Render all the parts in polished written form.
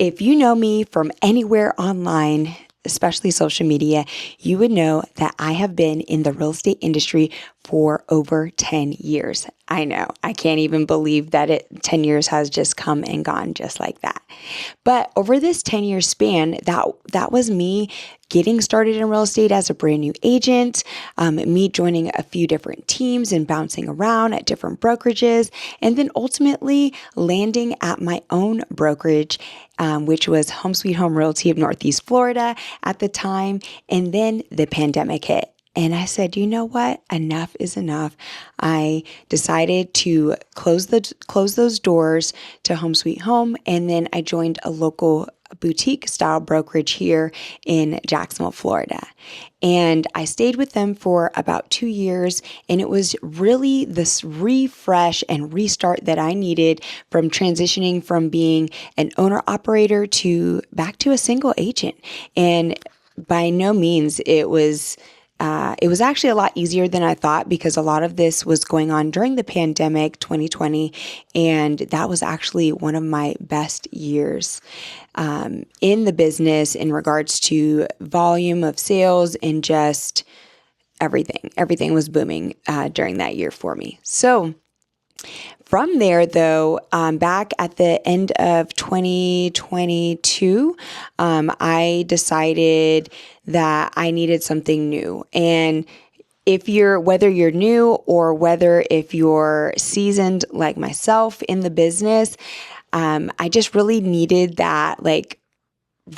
If you know me from anywhere online, especially social media, you would know that I have been in the real estate industry for over 10 years. I know, I can't even believe that 10 years has just come and gone just like that. But over this 10-year span, that was me getting started in real estate as a brand new agent, me joining a few different teams and bouncing around at different brokerages, and then ultimately landing at my own brokerage, which was Home Sweet Home Realty of Northeast Florida at the time. And then the pandemic hit. And I said, you know what? Enough is enough. I decided to close those doors to Home Sweet Home. And then I joined a local boutique style brokerage here in Jacksonville, Florida. And I stayed with them for about 2 years. And it was really this refresh and restart that I needed from transitioning from being an owner operator to back to a single agent. And by no means it was actually a lot easier than I thought, because a lot of this was going on during the pandemic, 2020, and that was actually one of my best years in the business in regards to volume of sales and just everything. Everything was booming during that year for me. So from there, though, back at the end of 2022, I decided that I needed something new. And whether you're new or whether if you're seasoned like myself in the business, I just really needed that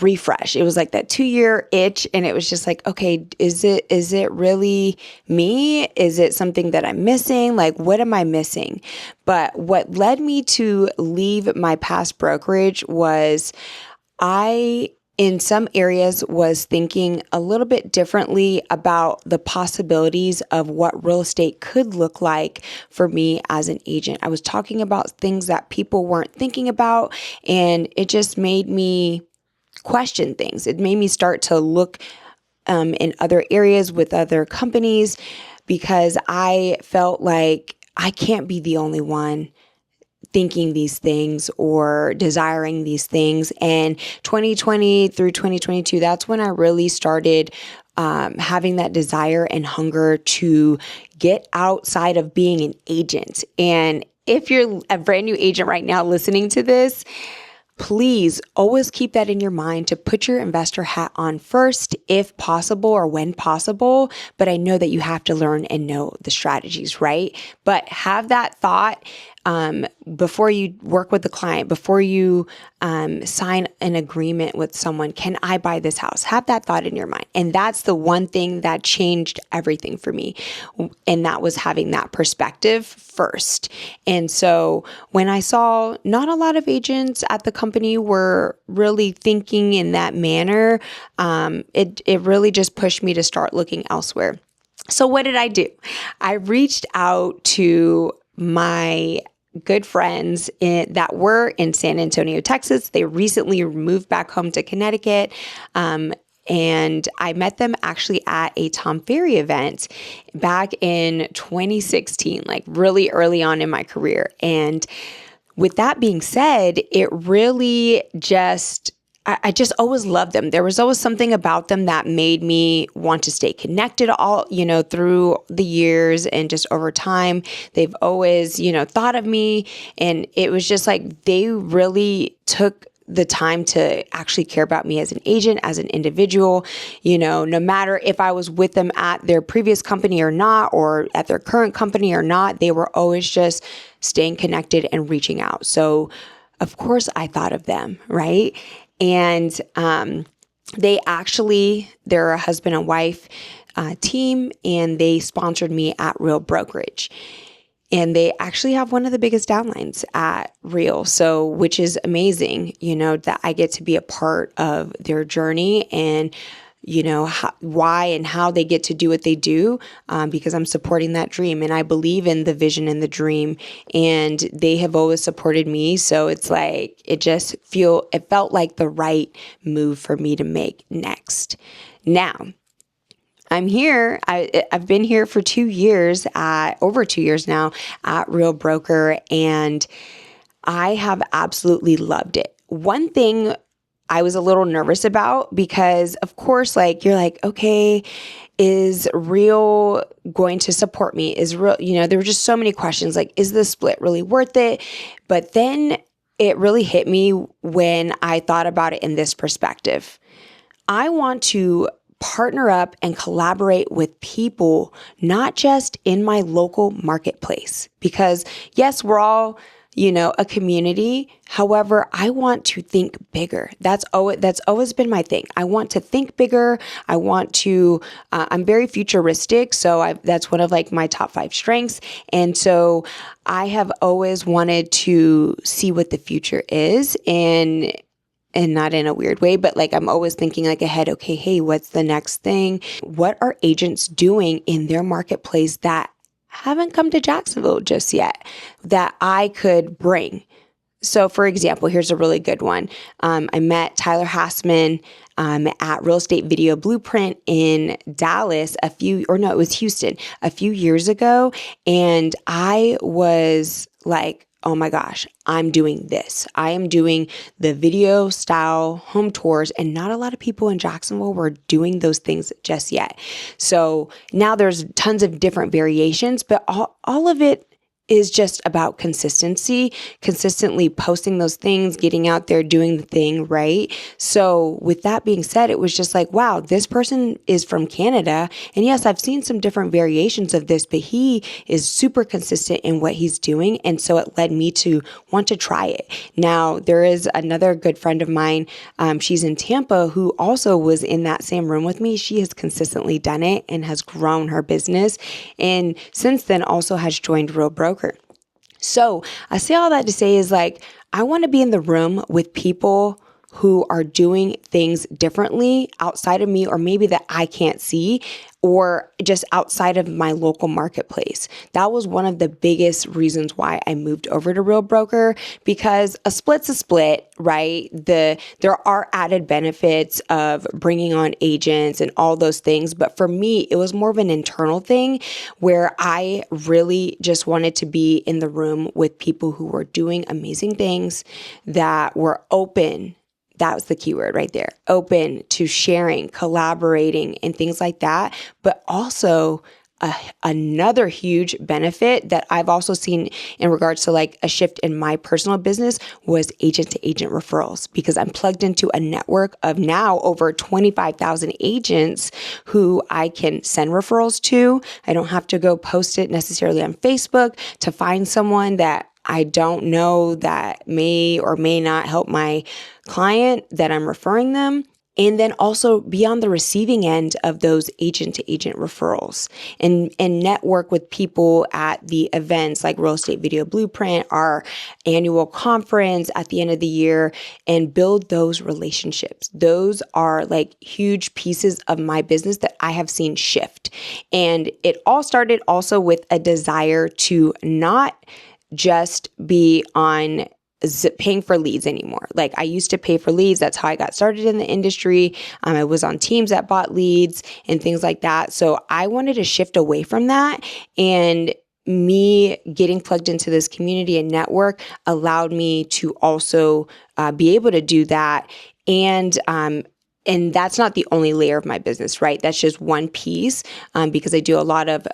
refresh. It was like that 2-year itch, and it was just like, okay, is it really me? Is it something that I'm missing? Like, what am I missing? But what led me to leave my past brokerage was in some areas was thinking a little bit differently about the possibilities of what real estate could look like for me as an agent. I was talking about things that people weren't thinking about, and it just made me question things. It made me start to look in other areas with other companies, because I felt like I can't be the only one thinking these things or desiring these things. And 2020 through 2022, that's when I really started having that desire and hunger to get outside of being an agent. And if you're a brand new agent right now listening to this, please always keep that in your mind to put your investor hat on first, if possible or when possible. But I know that you have to learn and know the strategies, right? But have that thought before you work with the client, before you sign an agreement with someone. Can I buy this house? Have that thought in your mind. And that's the one thing that changed everything for me. And that was having that perspective first. And so when I saw not a lot of agents at the company were really thinking in that manner, it really just pushed me to start looking elsewhere. So what did I do? I reached out to my good friends that were in San Antonio, Texas. They recently moved back home to Connecticut. And I met them actually at a Tom Ferry event back in 2016, like really early on in my career. And with that being said, it really I just always loved them. There was always something about them that made me want to stay connected through the years and just over time. They've always, thought of me, and it was just like they really took the time to actually care about me as an agent, as an individual, no matter if I was with them at their previous company or not, or at their current company or not, they were always just staying connected and reaching out. So of course I thought of them, right? And they're a husband and wife team, and they sponsored me at Real Brokerage. And they actually have one of the biggest downlines at Real, which is amazing, that I get to be a part of their journey and, why and how they get to do what they do, because I'm supporting that dream. And I believe in the vision and the dream, and they have always supported me. So it's like, it felt like the right move for me to make next. Now, I'm here. I've been here for 2 years, over 2 years now at Real Broker, and I have absolutely loved it. One thing I was a little nervous about because, of course, like you're like, okay, is Real going to support me? Is Real, there were just so many questions like, is this split really worth it? But then it really hit me when I thought about it in this perspective. I want to partner up and collaborate with people, not just in my local marketplace, because yes, we're all a community. However, I want to think bigger. That's always been my thing. I want to think bigger. I want to, I'm very futuristic. So that's one of like my top 5 strengths. And so I have always wanted to see what the future is and not in a weird way, but like I'm always thinking like ahead, okay, hey, what's the next thing? What are agents doing in their marketplace that haven't come to Jacksonville just yet that I could bring? So for example, here's a really good one. I met Tyler Hassman at Real Estate Video Blueprint in Dallas it was Houston a few years ago. And I was like, oh my gosh, I'm doing this. I am doing the video style home tours, and not a lot of people in Jacksonville were doing those things just yet. So now there's tons of different variations, but all of it is just about consistently posting those things, getting out there, doing the thing, right? So with that being said, it was just like, wow, this person is from Canada. And yes, I've seen some different variations of this, but he is super consistent in what he's doing. And so it led me to want to try it. Now, there is another good friend of mine. She's in Tampa who also was in that same room with me. She has consistently done it and has grown her business. And since then also has joined Real Broker. So I say all that to say is like, I want to be in the room with people who are doing things differently outside of me, or maybe that I can't see, or just outside of my local marketplace. That was one of the biggest reasons why I moved over to Real Broker, because a split's a split, right? There are added benefits of bringing on agents and all those things. But for me, it was more of an internal thing where I really just wanted to be in the room with people who were doing amazing things, that were open. That was the keyword right there. Open to sharing, collaborating, and things like that. But also another huge benefit that I've also seen in regards to like a shift in my personal business was agent to agent referrals, because I'm plugged into a network of now over 25,000 agents who I can send referrals to. I don't have to go post it necessarily on Facebook to find someone that I don't know that may or may not help my client that I'm referring them. And then also be on the receiving end of those agent to agent referrals and network with people at the events like Real Estate Video Blueprint, our annual conference at the end of the year, and build those relationships. Those are like huge pieces of my business that I have seen shift. And it all started also with a desire to not just be on paying for leads anymore. Like I used to pay for leads. That's how I got started in the industry. I was on teams that bought leads and things like that. So I wanted to shift away from that, and me getting plugged into this community and network allowed me to also be able to do that. And that's not the only layer of my business, right? That's just one piece, because I do a lot of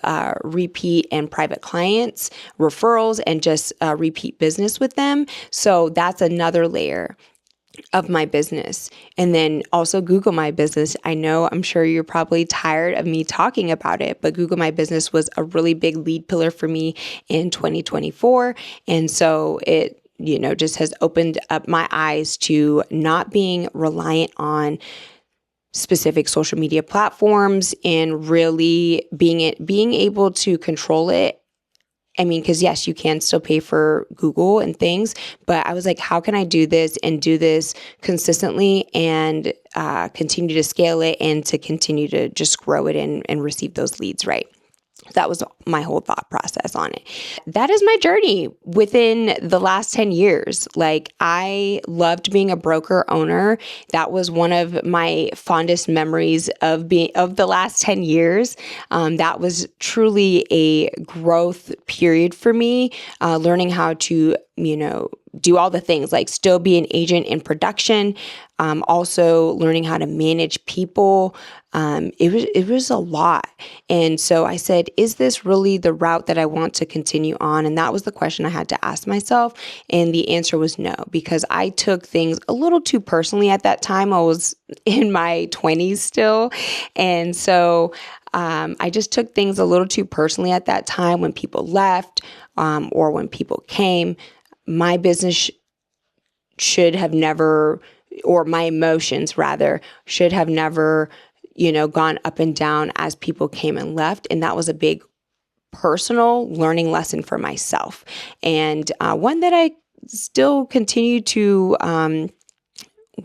repeat and private clients, referrals, and just repeat business with them. So that's another layer of my business. And then also Google My Business. I'm sure you're probably tired of me talking about it, but Google My Business was a really big lead pillar for me in 2024. And so it just has opened up my eyes to not being reliant on specific social media platforms and really being able to control it. I mean, because yes, you can still pay for Google and things, but I was like, how can I do this and do this consistently and continue to scale it and to continue to just grow it and receive those leads, right? That was my whole thought process on it. That is my journey within the last 10 years. Like I loved being a broker owner. That was one of my fondest memories of the last 10 years. That was truly a growth period for me, learning how to, do all the things, like still be an agent in production, also learning how to manage people. It was a lot. And so I said, is this really the route that I want to continue on? And that was the question I had to ask myself. And the answer was no, because I took things a little too personally at that time. I was in my 20s still. And so I just took things a little too personally at that time when people left, or when people came. My business should have never, or my emotions rather, should have never, gone up and down as people came and left. And that was a big personal learning lesson for myself. And one that I still continue to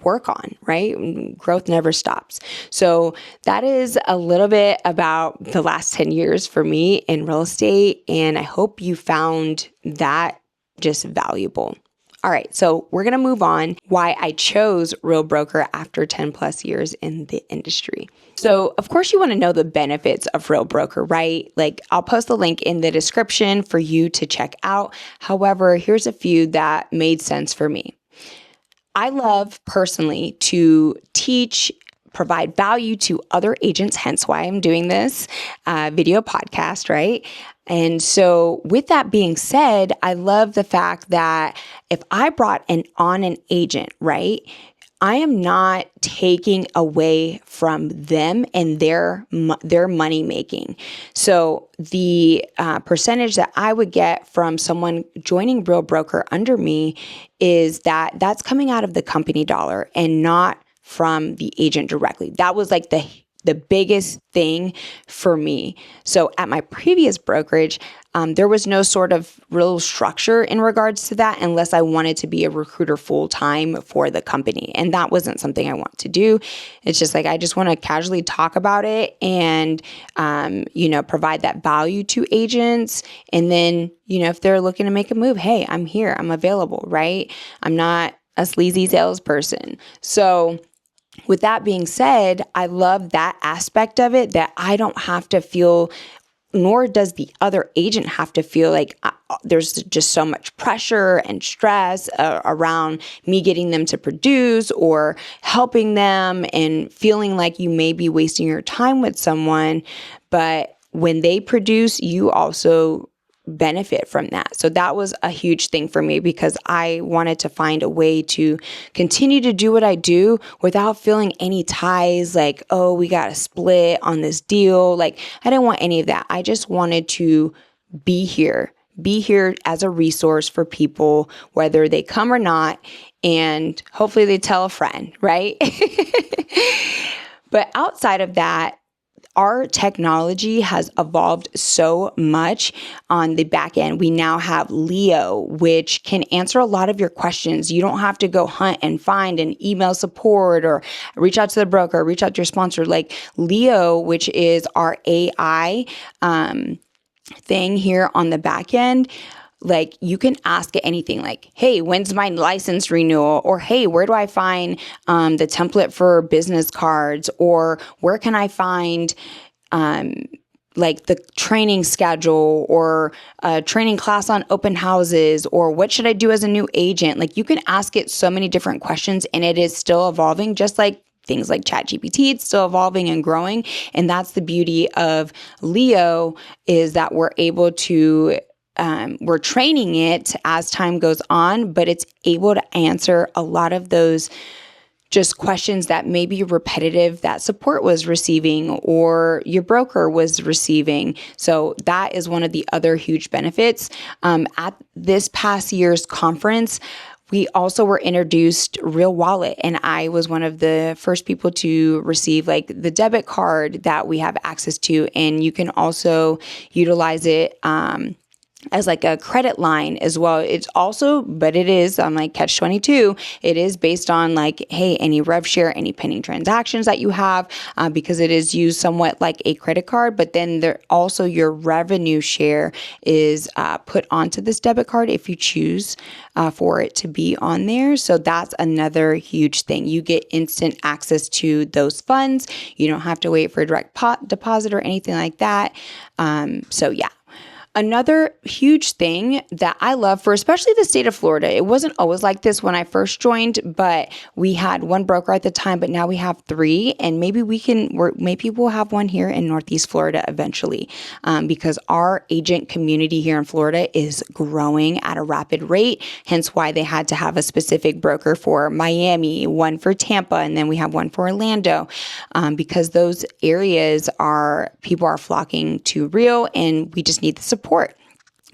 work on, right? Growth never stops. So that is a little bit about the last 10 years for me in real estate. And I hope you found that just valuable. All right, so we're going to move on why I chose Real Broker after 10 plus years in the industry. So of course you want to know the benefits of Real Broker, right? Like I'll post the link in the description for you to check out. However, here's a few that made sense for me. I love personally to teach, provide value to other agents, hence why I'm doing this video podcast, right? And so with that being said, I love the fact that if I brought on an agent, right, I am not taking away from them and their money making. So the percentage that I would get from someone joining Real Broker under me is that's coming out of the company dollar and not from the agent directly. That was like the biggest thing for me. So at my previous brokerage, there was no sort of real structure in regards to that unless I wanted to be a recruiter full time for the company. And that wasn't something I want to do. It's just like, I just want to casually talk about it and, provide that value to agents. And then, if they're looking to make a move, hey, I'm here, I'm available, right? I'm not a sleazy salesperson. So with that being said, I love that aspect of it, that I don't have to feel, nor does the other agent have to feel like there's just so much pressure and stress around me getting them to produce or helping them and feeling like you may be wasting your time with someone. But when they produce, you also benefit from that. So that was a huge thing for me because I wanted to find a way to continue to do what I do without feeling any ties like, oh, we got to split on this deal. Like I didn't want any of that. I just wanted to be here as a resource for people, whether they come or not. And hopefully they tell a friend, right? But outside of that, our technology has evolved so much on the back end. We now have Leo, which can answer a lot of your questions. You don't have to go hunt and find and email support or reach out to the broker, reach out to your sponsor. Like Leo, which is our AI thing here on the back end, like you can ask it anything like, hey, when's my license renewal? Or, hey, where do I find the template for business cards? Or where can I find like the training schedule or a training class on open houses? Or what should I do as a new agent? Like you can ask it so many different questions and it is still evolving, just like things like ChatGPT, it's still evolving and growing. And that's the beauty of Leo, is that we're able to we're training it as time goes on, but it's able to answer a lot of those just questions that may be repetitive that support was receiving or your broker was receiving. So that is one of the other huge benefits. At this past year's conference, we also were introduced Real Wallet, and I was one of the first people to receive like the debit card that we have access to, and you can also utilize it as like a credit line as well. It's also, but it is on like Catch-22. It is based on like, hey, any rev share, any pending transactions that you have, because it is used somewhat like a credit card. But then there also your revenue share is put onto this debit card if you choose for it to be on there. So that's another huge thing. You get instant access to those funds. You don't have to wait for a direct deposit or anything like that. So yeah. Another huge thing that I love for especially the state of Florida, it wasn't always like this when I first joined, but we had one broker at the time, but now we have three, and maybe we'll have one here in Northeast Florida eventually, because our agent community here in Florida is growing at a rapid rate, hence why they had to have a specific broker for Miami, one for Tampa, and then we have one for Orlando, because those areas people are flocking to Real, and we just need the support,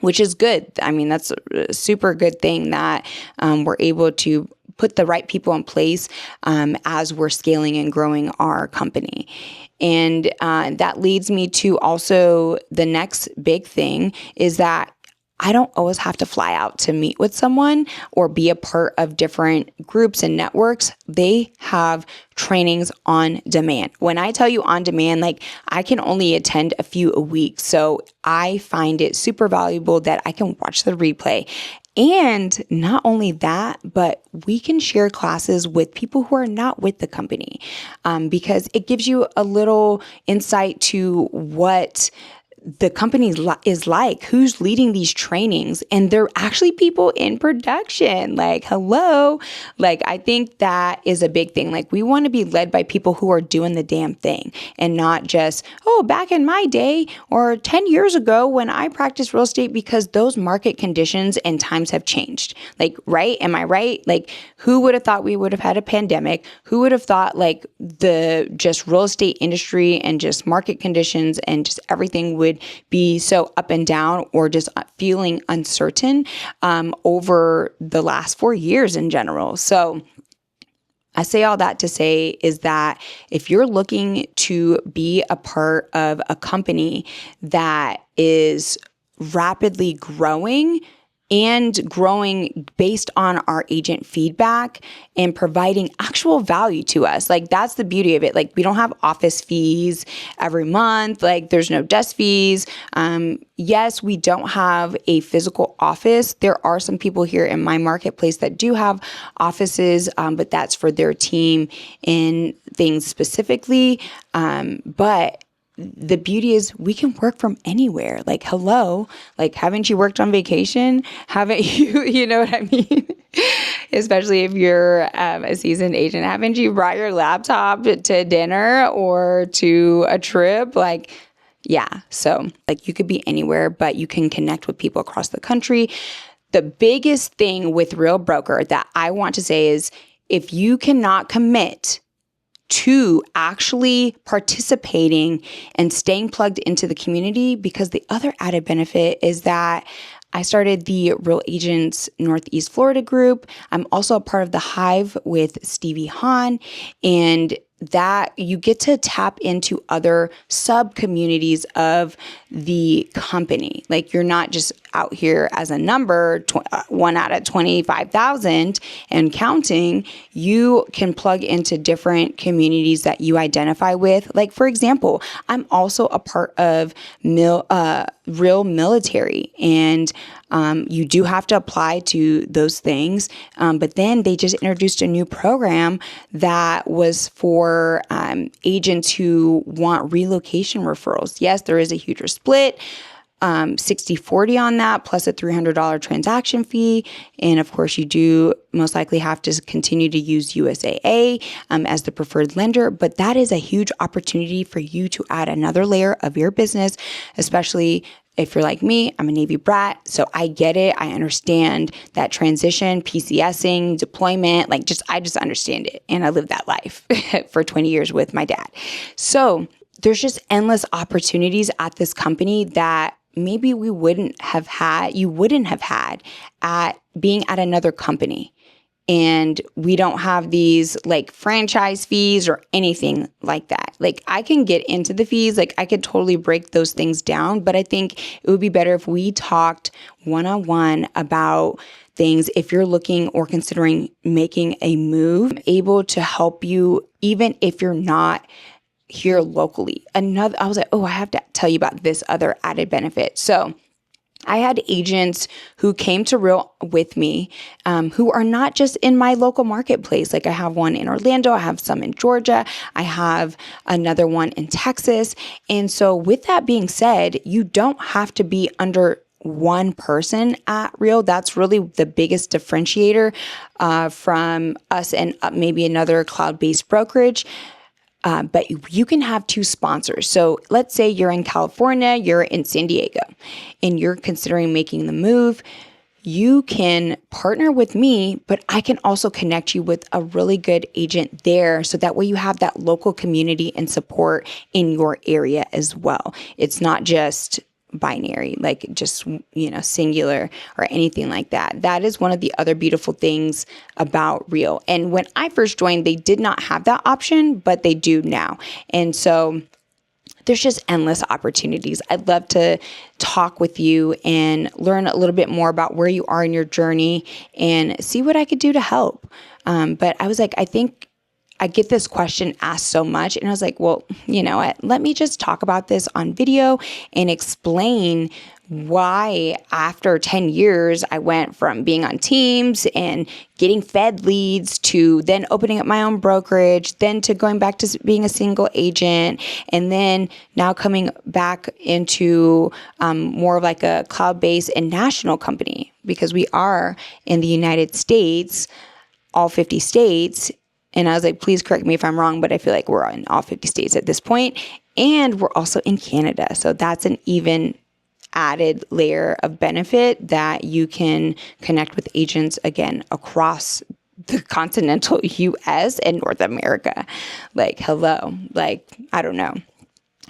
which is good. I mean, that's a super good thing that we're able to put the right people in place as we're scaling and growing our company. And that leads me to also the next big thing is that I don't always have to fly out to meet with someone or be a part of different groups and networks. They have trainings on demand. When I tell you on demand, like I can only attend a few a week. So I find it super valuable that I can watch the replay. And not only that, but we can share classes with people who are not with the company, because it gives you a little insight to what the company is like, who's leading these trainings, and they're actually people in production. Like, hello. Like, I think that is a big thing. Like, we want to be led by people who are doing the damn thing and not just, oh, back in my day or 10 years ago when I practiced real estate, because those market conditions and times have changed. Like, right? Am I right? Like, who would have thought we would have had a pandemic? Who would have thought like the just real estate industry and just market conditions and just everything would be so up and down or just feeling uncertain over the last 4 years in general. So I say all that to say is that if you're looking to be a part of a company that is rapidly growing and growing based on our agent feedback and providing actual value to us. Like, that's the beauty of it. Like, we don't have office fees every month. Like, there's no desk fees. Yes, we don't have a physical office. There are some people here in my marketplace that do have offices, but that's for their team in things specifically. But the beauty is we can work from anywhere. Like, hello, like, haven't you worked on vacation? Haven't you, you know what I mean? Especially if you're a seasoned agent, haven't you brought your laptop to dinner or to a trip? Like, yeah. So like, you could be anywhere, but you can connect with people across the country. The biggest thing with Real Broker that I want to say is if you cannot commit to actually participating and staying plugged into the community, because the other added benefit is that I started the Real Agents Northeast Florida group. I'm also a part of the Hive with Stevie Hahn, and that you get to tap into other sub communities of the company. Like, you're not just out here as a number, one out of 25,000 and counting. You can plug into different communities that you identify with. Like, for example, I'm also a part of Real Military, and you do have to apply to those things. But then they just introduced a new program that was for agents who want relocation referrals. Yes, there is a huge split, 60-40 on that, plus a $300 transaction fee. And of course, you do most likely have to continue to use USAA as the preferred lender. But that is a huge opportunity for you to add another layer of your business, especially if you're like me. I'm a Navy brat, so I get it. I understand that transition, PCSing, deployment, I just understand it. And I lived that life for 20 years with my dad. So there's just endless opportunities at this company that maybe you wouldn't have had at being at another company. And we don't have these like franchise fees or anything like that. Like, I can get into the fees, like I could totally break those things down, but I think it would be better if we talked one-on-one about things. If you're looking or considering making a move, I'm able to help you even if you're not here locally. I was like, oh, I have to tell you about this other added benefit. So I had agents who came to Real with me, who are not just in my local marketplace. Like I have one in Orlando, I have some in Georgia, I have another one in Texas. And so with that being said, you don't have to be under one person at Real. That's really the biggest differentiator from us and maybe another cloud-based brokerage. But you can have two sponsors. So let's say you're in California, you're in San Diego, and you're considering making the move. You can partner with me, but I can also connect you with a really good agent there. So that way you have that local community and support in your area as well. It's not just binary, like just, singular or anything like that. That is one of the other beautiful things about Real. And when I first joined, they did not have that option, but they do now. And so there's just endless opportunities. I'd love to talk with you and learn a little bit more about where you are in your journey and see what I could do to help. But I was like, I think I get this question asked so much, and I was like, well, you know what? Let me just talk about this on video and explain why after 10 years, I went from being on teams and getting fed leads to then opening up my own brokerage, then to going back to being a single agent, and then now coming back into more of like a cloud-based and national company, because we are in the United States, all 50 states. And I was like, please correct me if I'm wrong, but I feel like we're in all 50 states at this point. And we're also in Canada. So that's an even added layer of benefit that you can connect with agents again across the continental US and North America. Like, hello, like, I don't know.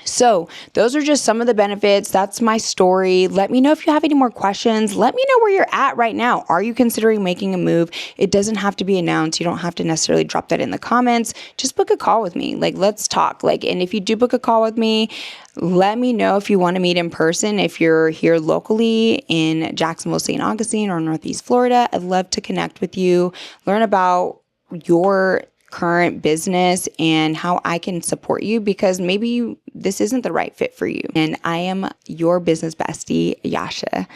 So those are just some of the benefits. That's my story. Let me know if you have any more questions. Let me know where you're at right now. Are you considering making a move? It doesn't have to be announced. You don't have to necessarily drop that in the comments. Just book a call with me. Like, let's talk. Like, and if you do book a call with me, let me know if you want to meet in person. If you're here locally in Jacksonville, St. Augustine, or Northeast Florida, I'd love to connect with you, learn about your current business and how I can support you, because maybe this isn't the right fit for you. And I am your business bestie, Yasha.